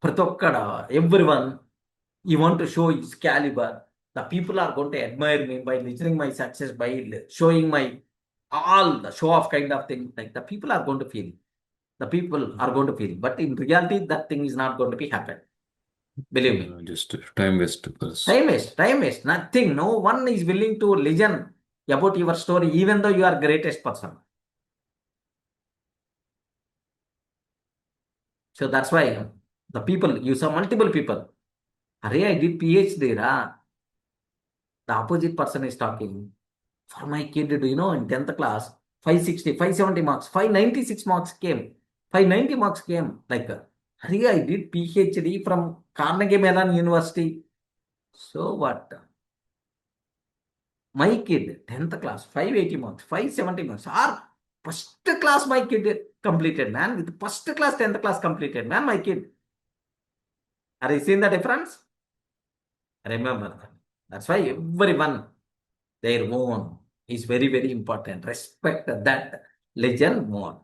Everyone, you want to show his caliber. The people are going to admire me by listening my success, by showing my all the show off kind of thing. Like the people are going to feel. The people are going to feel. But in reality, that thing is not going to be happen. Believe me. Just time waste. Time waste, nothing. No one is willing to listen about your story, even though you are greatest person. So that's why the people, you saw multiple people. Array, I did PhD, ra. The opposite person is talking. For my kid, do you know, in 10th class, 560, 570 marks, 596 marks came. 590 marks came. Like, Array, I did PhD from Carnegie Mellon University. So what? My kid, 10th class, 580 marks, 570 marks, or first class my kid completed, man. With first class, 10th class completed, man, my kid. Are you seeing the difference? Remember that. That's why everyone, their own is very, very important. Respect that legend more.